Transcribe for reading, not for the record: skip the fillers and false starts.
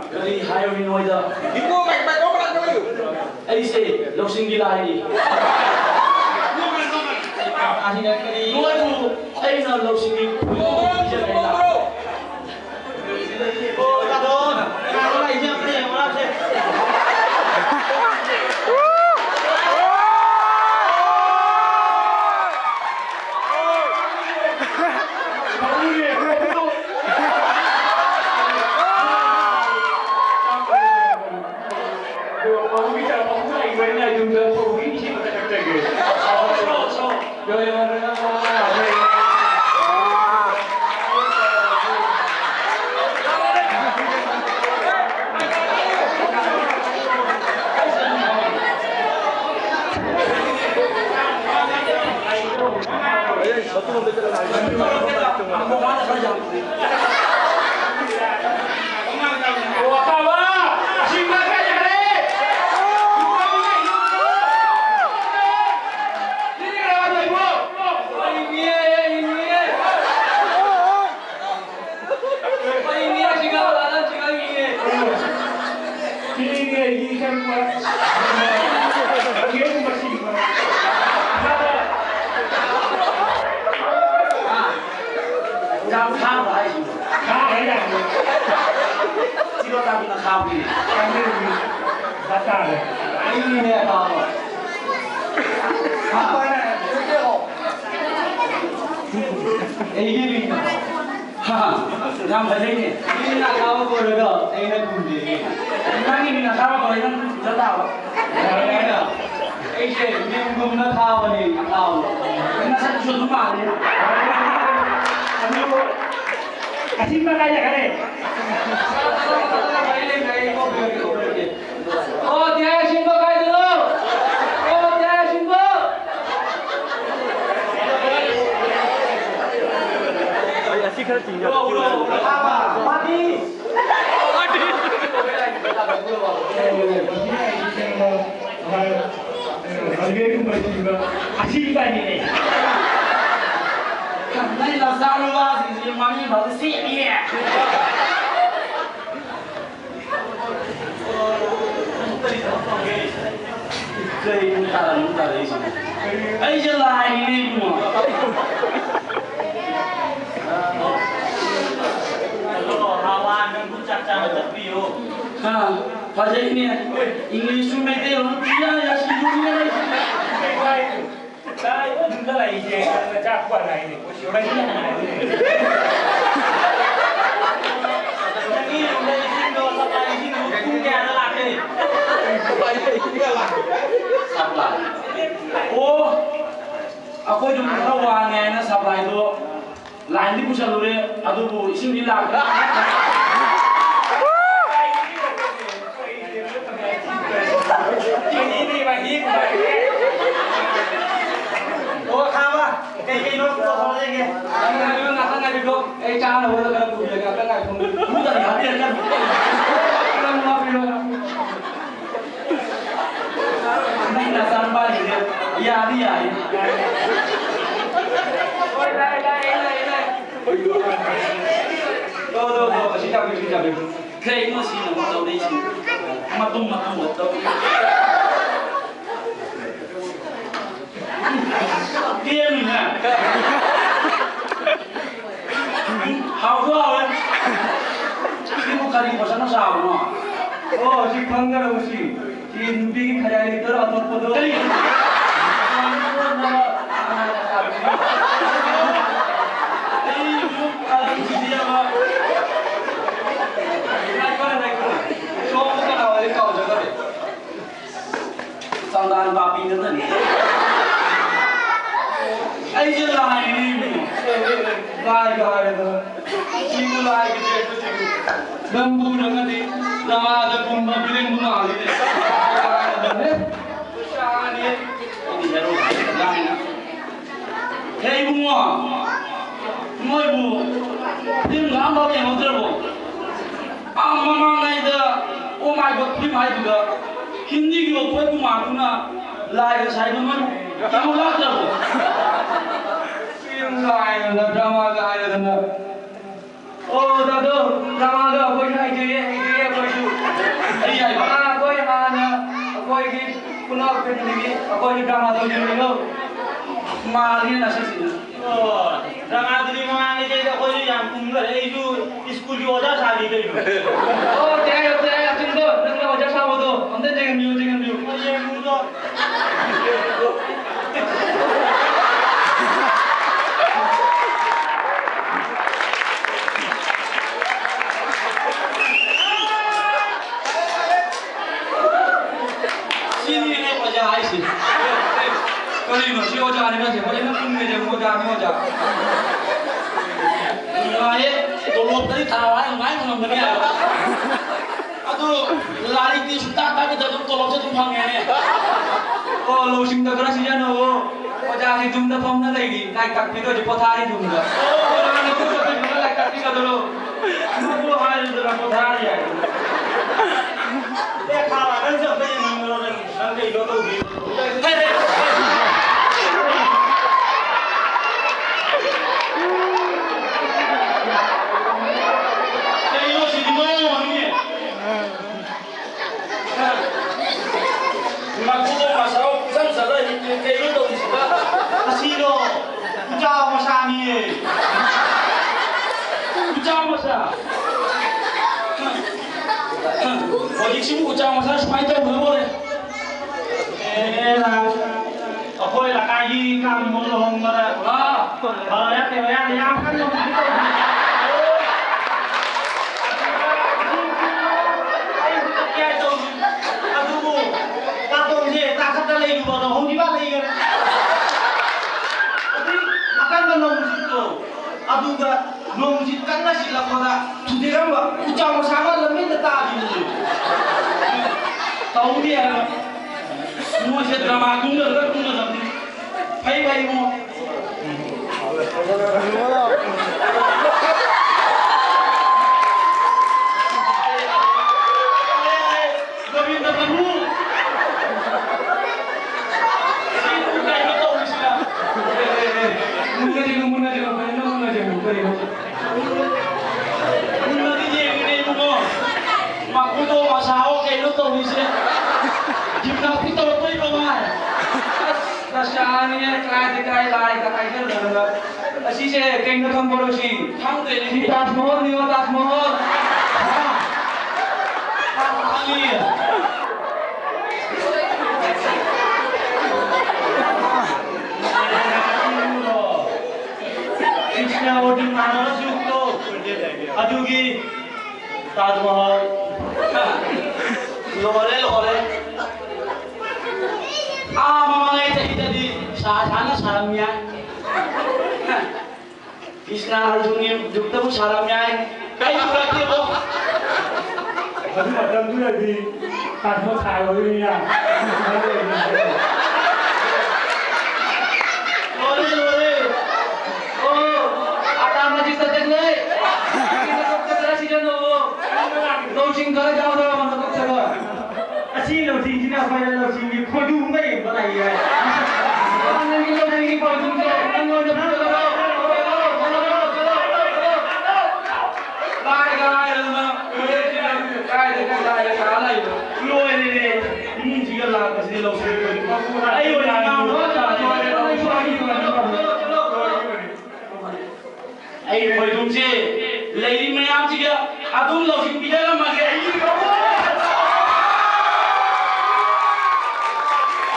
Kali hayo ni noida. Ibu baik-baik orang kau itu. Aise, loksing gila ini. Asin kali. Noibu, ayo na loksing gila. Oh, kadon. Kalau lagi jam ni, maaf sih. Aku cuma tahu wangnya supply itu lain di pusat lure, aduh isim di lag. Ini bagi. Oh kamu, kayak itu tuh soalnya kayak. Karena nggak kan nggak duduk, cara udah kan punya nggak kan nggak pun. Bukan hadir kan. Kita mau pilih. Ini dasar balik ya. Iya dia. Tuh, siap. Kayak ini sih nama tahu deh sih. Matung. Dia nih ya. Hao ya. Ini bukan di kosan sama. Oh, si bangga loh si. Si bikin kayak itu atau foto. Sanggaan babi itu nih. Aja lah ini. Gaya itu. Cium lagi gitu. Lembu dengan di nama ada kumba biling bunga ini. Sangat ini. Ini baru jangan. Hei bunga. Bunga ibu. Dia nggak mau yang hotel bu. mama ngai da oh my god film hai duga hindi gi opoi ku martuna lai ga sai no man kamu la da bo film lai na drama ga ai da na oh da do drama ga opoi hai je opoi su ai ai ba opoi ana opoi gi punah pe ni opoi drama do ni lo mali na sa sin oh drama dri ma ni je da koi yang kum ga ei ju school gi oja sa li dei oh te tin do nang oja sa bo do ande je miu ye mu do sini ne oja ai si kali no si oja ni ma je oja na kum ne je oja ni oja ai to lo tadi tawa ngai ngom ni ya adu lari di suta ta ke dadum to lo je tum phang ne oh lo sing da kra si ja no oja si tum da phang na lai di lai tak pi do je pothari tum da oh na ni ko to lai tak pi ka do lo no hal da pothari ai te khala dan se pe nang lo nang dei lo to gi Ojek sibuk ucap masalah supaya tahu boleh. Lah, apa yang lagi kami mau lohong pada? Kalau ya yang kan yang kita. Aduh, patong je, tak kata lagi bodoh, hong di bawah lagi kan? Akan menong situ. Aduh, nong situ kan nasi lah pada. Sudah kan, ucap masalah lebih tetap ini. Tahu dia, semua saya drama tunggu nanti. Hai mau. Govinda kamu. Siapa yang kau tahu istilah? Muna je. Makudo masaho kayo to bisa. Gimnastik to toy pamar. Kasani ya kai lai ka kai dal. Asi se kain na kham borosi. Kham de ni Taj Mahal. Ali. Krishna odi manara sukto. Adugi Taj Mahal. Lore. Mama ngai tadi sana salamnya. Krishna Arjuna jukta bu salamnya. Kai berarti bu. Aduh macam tu lagi. Taj Mahal ini ya. Lore. Oh, ada majlis tertentu. Kita dokter sih jangan bu. Losing kau jauh dah mana dokter. Asyik losing sini apa yang losing ni kodum baik balai ya. Mana ni losing kodum je. Tengok je betul kalau. Lai lama. Lai salah itu. Loi ni. Ini juga lah kasi losing kodum. Ayo yang Ayo kodum je. Lady mayam juga. Adum losing bila lama ke.